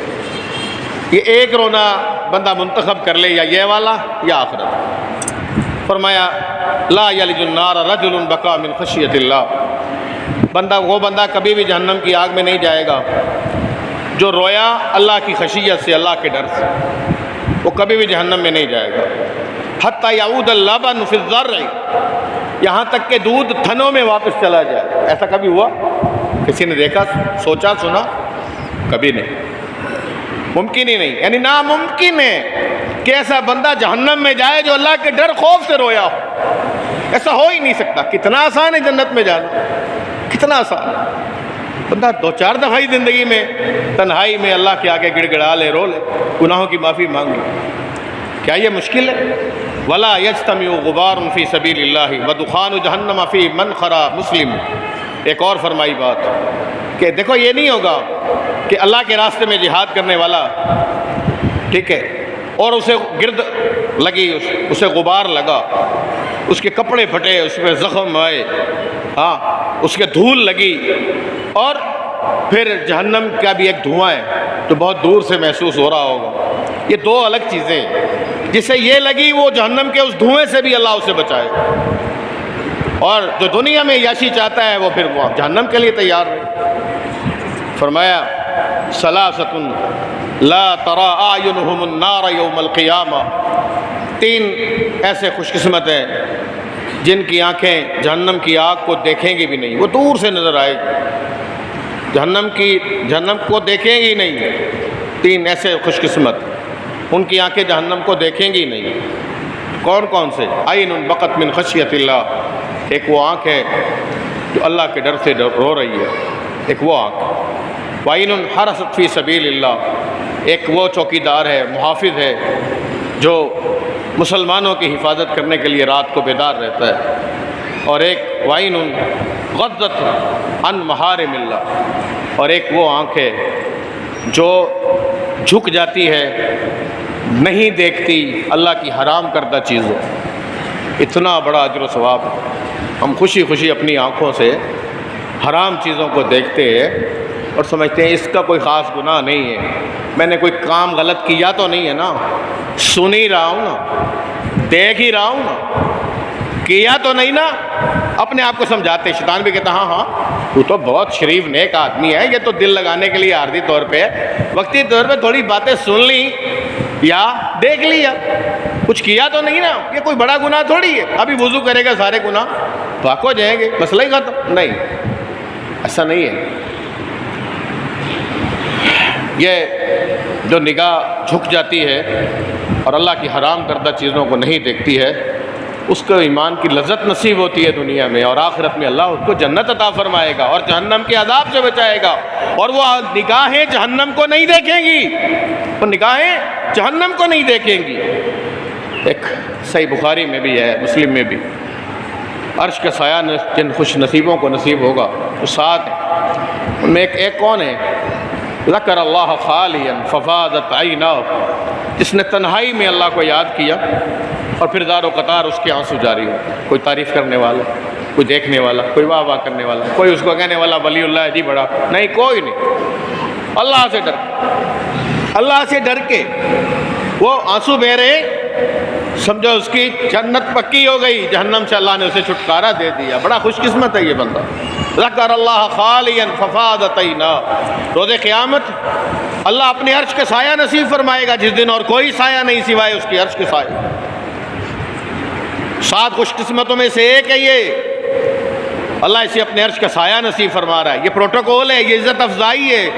یہ ایک رونا بندہ منتخب کر لے، یا یہ والا یا آخرت۔ فرمایا لا یلج النار رجل بقا من خشیت اللہ، وہ بندہ کبھی بھی جہنم کی آگ میں نہیں جائے گا جو رویا اللہ کی خشیت سے، اللہ کے ڈر سے، وہ کبھی بھی جہنم میں نہیں جائے گا۔ حتی یعود اللبن فی الضرع، یہاں تک کہ دودھ تھنوں میں واپس چلا جائے۔ ایسا کبھی ہوا؟ کسی نے دیکھا، سوچا، سنا؟ کبھی نہیں، ممکن ہی نہیں، یعنی ناممکن ہے کہ ایسا بندہ جہنم میں جائے جو اللہ کے ڈر خوف سے رویا ہو، ایسا ہو ہی نہیں سکتا۔ کتنا آسان ہے جنت میں جانا، کتنا آسان ہے۔ بندہ دو چار دفعہ ہی زندگی میں تنہائی میں اللہ کے آگے گڑ گڑا لے، رو لے، گناہوں کی معافی مانگ لے، کیا یہ مشکل ہے؟ ولا یجتمع غبار فی سبیل اللہ ودخان جہنم فی من خرا مسلم۔ ایک اور فرمائی بات کہ دیکھو یہ نہیں ہوگا کہ اللہ کے راستے میں جہاد کرنے والا، ٹھیک ہے، اور اسے گرد لگی، اسے غبار لگا، اس کے کپڑے پھٹے، اس پہ زخم آئے، ہاں اس کے دھول لگی، اور پھر جہنم کا بھی ایک دھواں ہے تو بہت دور سے محسوس ہو رہا ہوگا۔ یہ دو الگ چیزیں ہیں، جسے یہ لگی وہ جہنم کے اس دھوئیں سے بھی اللہ اسے بچائے، اور جو دنیا میں عیاشی چاہتا ہے وہ پھر وہ جہنم کے لیے تیار ہے۔ فرمایا ثلاثۃ لا ترى اعینہم النار یوم القیامہ، تین ایسے خوش قسمت ہیں جن کی آنکھیں جہنم کی آگ کو دیکھیں گی بھی نہیں، وہ دور سے نظر آئے گی، جہنم کو دیکھیں گی نہیں۔ تین ایسے خوش قسمت، ان کی آنکھیں جہنم کو دیکھیں گی نہیں۔ کون کون سے؟ عین بقت من خشیت اللہ، ایک وہ آنکھ ہے جو اللہ کے ڈر سے رو رہی ہے، ایک وہ آنکھ۔ وعین حرست فی سبیل اللہ، ایک وہ چوکیدار ہے، محافظ ہے جو مسلمانوں کی حفاظت کرنے کے لیے رات کو بیدار رہتا ہے۔ اور ایک وعین غضت عن محارم اللہ، اور ایک وہ آنکھ ہے جو جھک جاتی ہے، نہیں دیکھتی اللہ کی حرام کردہ چیزوں۔ اتنا بڑا اجر و ثواب، ہم خوشی خوشی اپنی آنکھوں سے حرام چیزوں کو دیکھتے ہیں اور سمجھتے ہیں اس کا کوئی خاص گناہ نہیں ہے، میں نے کوئی کام غلط کیا تو نہیں ہے نا، سن ہی رہا ہوں نا، دیکھ ہی رہا ہوں نا، کیا تو نہیں نا۔ اپنے آپ کو سمجھاتے، شیطان بھی کہتا ہاں تو تو بہت شریف نیک آدمی ہے، یہ تو دل لگانے کے لیے عارضی طور پہ وقتی طور پہ تھوڑی باتیں سن لی یا دیکھ لیا، کچھ کیا تو نہیں نا، یہ کوئی بڑا گناہ تھوڑی ہے، ابھی وضو کرے گا سارے گناہ پاک ہو جائیں گے، مسئلہ ہی ختم۔ نہیں، ایسا نہیں ہے۔ یہ جو نگاہ جھک جاتی ہے اور اللہ کی حرام کردہ چیزوں کو نہیں دیکھتی ہے، اس کو ایمان کی لذت نصیب ہوتی ہے دنیا میں، اور آخرت میں اللہ اس کو جنت عطا فرمائے گا اور جہنم کے عذاب سے بچائے گا، اور وہ نگاہیں جہنم کو نہیں دیکھیں گی، وہ نگاہیں جہنم کو نہیں دیکھیں گی۔ ایک صحیح بخاری میں بھی ہے، مسلم میں بھی، عرش کا سایہ جن خوش نصیبوں کو نصیب ہوگا وہ 7 ہیں، ان میں ایک کون ہے؟ ذکر اللہ خالیا ففاضت عیناہ، جس نے تنہائی میں اللہ کو یاد کیا اور پھر زار و قطار اس کے آنسو جاری ہو، کوئی تعریف کرنے والا، کوئی دیکھنے والا، کوئی واہ واہ کرنے والا، کوئی اس کو کہنے والا ولی اللہ ہے جی بڑا، نہیں، کوئی نہیں، اللہ سے ڈر، اللہ سے ڈر کے وہ آنسو بہ رہے، سمجھو اس کی جنت پکی ہو گئی، جہنم سے اللہ نے اسے چھٹکارا دے دیا۔ بڑا خوش قسمت ہے یہ بندہ۔ ذکر اللہ خالیا ففاضت عیناہ، روز قیامت اللہ اپنے عرش کا سایہ نصیب فرمائے گا جس دن اور کوئی سایہ نہیں سوائے اس کے عرش کے سایہ۔ 7 خوش قسمتوں میں سے ایک ہے یہ، اللہ اسے اپنے عرش کا سایہ نصیب فرما رہا ہے۔ یہ پروٹوکول ہے، یہ عزت افزائی ہے۔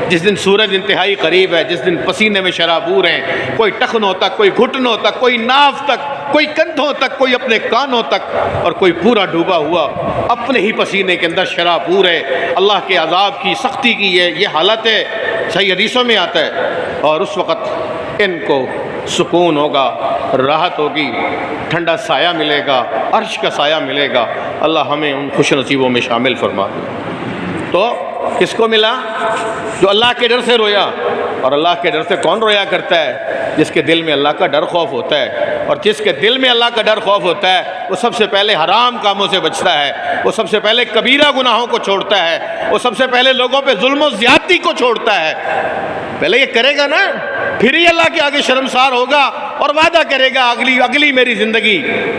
جس دن سورج انتہائی قریب ہے، جس دن پسینے میں شرابور ہیں، کوئی ٹخنوں تک، کوئی گھٹنوں تک، کوئی ناف تک، کوئی کندھوں تک، کوئی اپنے کانوں تک، اور کوئی پورا ڈوبا ہوا اپنے ہی پسینے کے اندر شرابور ہے۔ اللہ کے عذاب کی، سختی کی یہ حالت ہے، صحیح حدیثوں میں آتا ہے۔ اور اس وقت ان کو سکون ہوگا، راحت ہوگی، ٹھنڈا سایہ ملے گا، عرش کا سایہ ملے گا۔ اللہ ہمیں ان خوش نصیبوں میں شامل فرما دے۔ تو کس کو ملا؟ جو اللہ کے ڈر سے رویا، اور اللہ کے ڈر سے کون رویا کرتا ہے؟ جس کے دل میں اللہ کا ڈر خوف ہوتا ہے، اور جس کے دل میں اللہ کا ڈر خوف ہوتا ہے وہ سب سے پہلے حرام کاموں سے بچتا ہے، وہ سب سے پہلے کبیرہ گناہوں کو چھوڑتا ہے، وہ سب سے پہلے لوگوں پہ ظلم و زیادتی کو چھوڑتا ہے۔ پہلے یہ کرے گا نا، پھر ہی اللہ کے آگے شرمسار ہوگا اور وعدہ کرے گا اگلی میری زندگی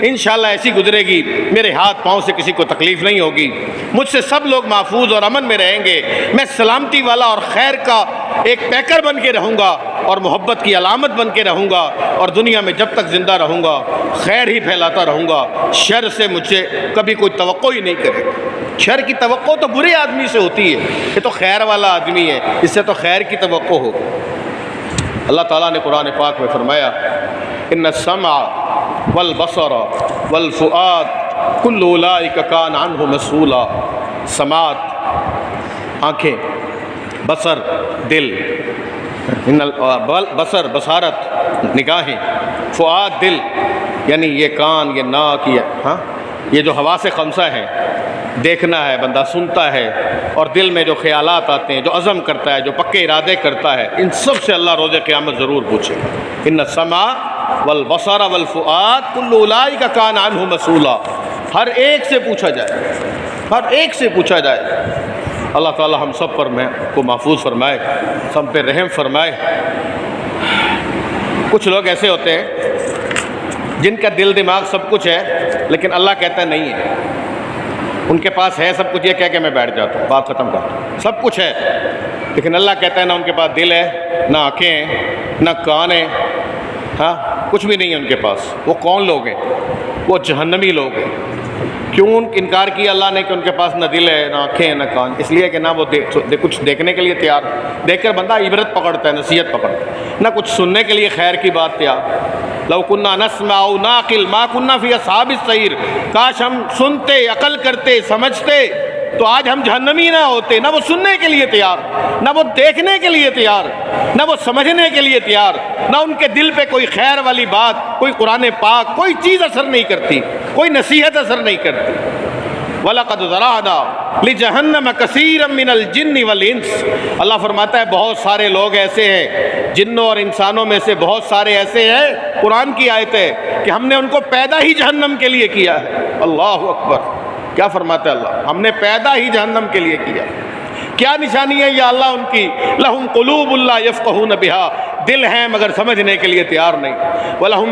انشاءاللہ ایسی گزرے گی، میرے ہاتھ پاؤں سے کسی کو تکلیف نہیں ہوگی، مجھ سے سب لوگ محفوظ اور امن میں رہیں گے، میں سلامتی والا اور خیر کا ایک پیکر بن کے رہوں گا اور محبت کی علامت بن کے رہوں گا، اور دنیا میں جب تک زندہ رہوں گا خیر ہی پھیلاتا رہوں گا، شر سے مجھے کبھی کوئی توقع ہی نہیں کرے گا۔ شر کی توقع تو برے آدمی سے ہوتی ہے، یہ تو خیر والا آدمی ہے، اس سے تو خیر کی توقع ہو۔ اللہ تعالیٰ نے قرآن پاک میں فرمایا ان السمع والبصر والفؤاد کل اولئک کان عنہ مسئولا۔ سماعت آنکھیں، بصر دل، بصر بصارت نگاہیں، فؤاد دل، یعنی یہ کان، یہ ناک، یہ جو حواس خمسہ ہیں، دیکھنا ہے بندہ، سنتا ہے، اور دل میں جو خیالات آتے ہیں، جو عزم کرتا ہے، جو پکے ارادے کرتا ہے، ان سب سے اللہ روز قیامت ضرور پوچھے گا۔ ان السمع والبصر والفؤاد کل اولئک کان عنہ مسئولا، ہر ایک سے پوچھا جائے، ہر ایک سے پوچھا جائے۔ اللہ تعالی ہم سب پر کو محفوظ فرمائے، سب پہ رحم فرمائے۔ کچھ لوگ ایسے ہوتے ہیں جن کا دل دماغ سب کچھ ہے، لیکن اللہ کہتا ہے نہیں ہے، ان کے پاس ہے سب کچھ، یہ کہہ کے میں بیٹھ جاتا ہوں، بات ختم کرتا ہوں، سب کچھ ہے، لیکن اللہ کہتا ہے نہ ان کے پاس دل ہے، نہ آنکھیں ہیں، نہ کان ہیں، کچھ بھی نہیں ہے ان کے پاس۔ وہ کون لوگ ہیں؟ وہ جہنمی لوگ ہیں۔ کیوں انکار کیا اللہ نے کہ ان کے پاس نہ دل ہے، نہ آنکھیں ہیں، نہ کان؟ اس لیے کہ نہ وہ کچھ دیکھنے کے لیے تیار، دیکھ کر بندہ عبرت پکڑتا ہے، نصیحت پکڑتا ہے، نہ کچھ سننے کے لیے خیر کی بات تیار۔ لو کنا نسمع او ناقل ما کنا فی اصحاب السعیر، کاش ہم سنتے، عقل کرتے، سمجھتے تو آج ہم جہنمی نہ ہوتے۔ نہ وہ سننے کے لیے تیار، نہ وہ دیکھنے کے لیے تیار، نہ وہ سمجھنے کے لیے تیار، نہ ان کے دل پہ کوئی خیر والی بات، کوئی قرآن پاک، کوئی چیز اثر نہیں کرتی، کوئی نصیحت اثر نہیں کرتی۔ وَلَقَدْ ذَرَأْنَا لِجَهَنَّمَ كَثِيرًا مِنَ الْجِنِّ وَالْإِنسِ، اللہ فرماتا ہے بہت سارے لوگ ایسے ہیں، جنوں اور انسانوں میں سے بہت سارے ایسے ہیں، قرآن کی آیت ہے کہ ہم نے ان کو پیدا ہی جہنم کے لیے کیا ہے۔ اللہ اکبر، کیا فرماتا ہے اللہ؟ ہم نے پیدا ہی جہنم کے لیے کیا۔ کیا نشانی ہے یا اللہ ان کی؟ لہم قلوب لا یفقہون بہا، دل ہیں مگر سمجھنے کے لیے تیار نہیں۔ وَلَهُمْ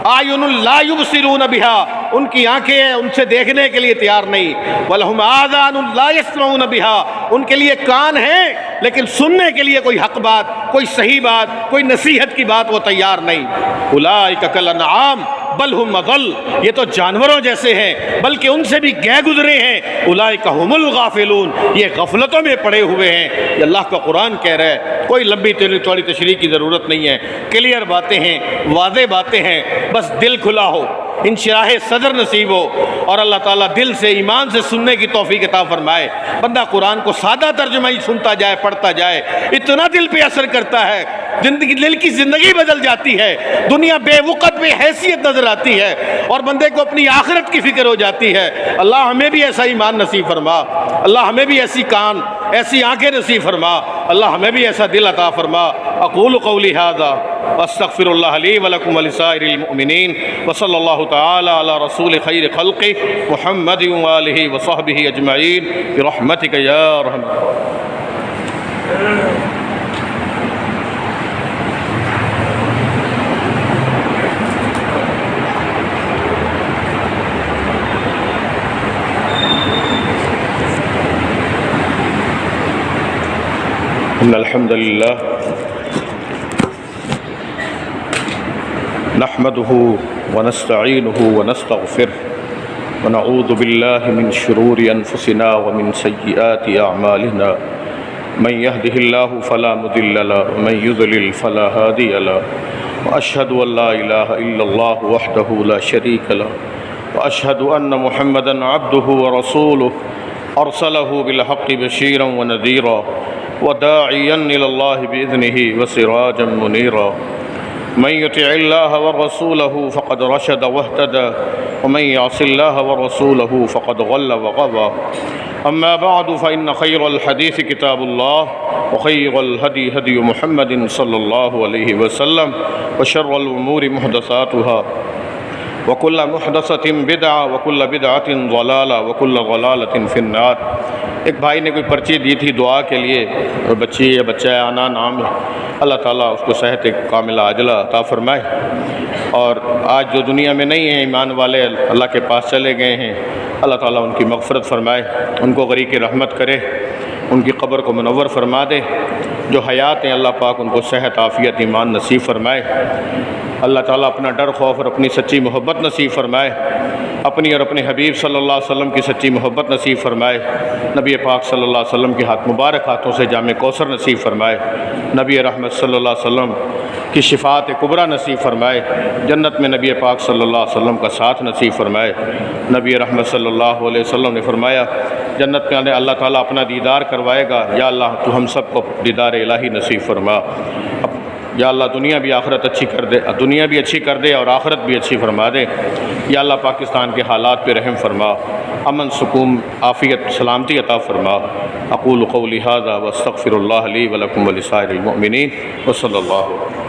أَعْيُنٌ لَا يُبْصِرُونَ بِهَا، ان کی آنکھیں ہیں ان سے دیکھنے کے لیے تیار نہیں۔ وَلَهُمْ آذَانٌ لَا يَسْمَعُونَ بِهَا، ان کے لیے کان ہیں لیکن سننے کے لیے کوئی حق بات، کوئی صحیح بات، کوئی نصیحت کی بات وہ تیار نہیں۔ أُولَٰئِكَ كَالْأَنْعَامِ بل ہم مضل، یہ تو جانوروں جیسے ہیں بلکہ ان سے بھی گئے گزرے ہیں۔ اولئک هم الغافلون، یہ غفلتوں میں پڑے ہوئے ہیں۔ یہ اللہ کا قرآن کہہ رہا ہے، کوئی لمبی تھوڑی تشریح کی ضرورت نہیں ہے، کلیئر باتیں ہیں، واضح باتیں ہیں، بس دل کھلا ہو، انشراح صدر نصیب ہو، اور اللہ تعالیٰ دل سے ایمان سے سننے کی توفیق عطا فرمائے۔ بندہ قرآن کو سادہ ترجمہ ہی سنتا جائے، پڑھتا جائے، اتنا دل پہ اثر کرتا ہے، دل کی زندگی بدل جاتی ہے، دنیا بے وقت بے حیثیت نظر آتی ہے، اور بندے کو اپنی آخرت کی فکر ہو جاتی ہے۔ اللہ ہمیں بھی ایسا ایمان نصیب فرما، اللہ ہمیں بھی ایسی کان، ایسی آنکھیں نصیب فرما، اللہ ہمیں بھی ایسا دل عطا فرما۔ اقول قولی ھذا واستغفر اللہ لی ولکم ولسائر المؤمنین، وصلی اللہ تعالی علی رسول خیر خلقہ محمد وآلہ وصحبہ اجمعین برحمتک یا ارحم۔ ان الحمد للہ نحمده ونستعینه ونستغفره ونعوذ باللہ من شرور انفسنا ومن سیئات اعمالنا، من يهده اللہ فلا مضل له ومن يضلل فلا هادی له، واشهد ان لا الہ الا اللہ وحدہ لا شریک له، واشهد ان محمدا عبدہ ورسولہ ارسلہ بالحق بشیرا ونذیرا وداعیا الی اللہ بإذنہ وسراجا منیرا۔ من يطع الله ورسوله فقد رشد واهتدى ومن يعص الله ورسوله فقد ضل وغوى۔ أما بعد فإن خير الحديث كتاب الله وخير الهدي هدي محمد صلى الله عليه وسلم وشر الأمور محدثاتها وكل محدثة بدعة وكل بدعة ضلالة وكل ضلالة في النار۔ ایک بھائی نے کوئی پرچی دی تھی دعا کے لیے، اور بچی یا بچہ ہے آنا نام ہے، اللہ تعالیٰ اس کو صحت کاملہ عاجلہ عطا فرمائے، اور آج جو دنیا میں نہیں ہیں ایمان والے اللہ کے پاس چلے گئے ہیں، اللہ تعالیٰ ان کی مغفرت فرمائے، ان کو غریق رحمت کرے، ان کی قبر کو منور فرما دے۔ جو حیات ہیں اللہ پاک ان کو صحت عافیت ایمان نصیب فرمائے، اللہ تعالیٰ اپنا ڈر خوف اور اپنی سچی محبت نصیب فرمائے، اپنی اور اپنے حبیب صلی اللہ علیہ وسلم کی سچی محبت نصیب فرمائے، نبی پاک صلی اللہ علیہ وسلم کے ہاتھ مبارک ہاتھوں سے جام کوثر نصیب فرمائے، نبی رحمت صلی اللہ علیہ وسلم کی شفاعت کبریٰ نصیب فرمائے، جنت میں نبی پاک صلی اللہ علیہ وسلم کا ساتھ نصیب فرمائے۔ نبی رحمت صلی اللہ علیہ وسلم نے فرمایا جنت میں اللہ تعالیٰ اپنا دیدار کروائے گا، یا اللہ تو ہم سب کو دیدار الہی نصیب فرما۔ یا اللہ دنیا بھی آخرت اچھی کر دے، دنیا بھی اچھی کر دے اور آخرت بھی اچھی فرما دے۔ یا اللہ پاکستان کے حالات پہ رحم فرما، امن سکون عافیت سلامتی عطا فرما۔ اقول قولی ھذا واستغفر اللہ لی ولکم ولسائر المؤمنین وصلی اللہ علیہ۔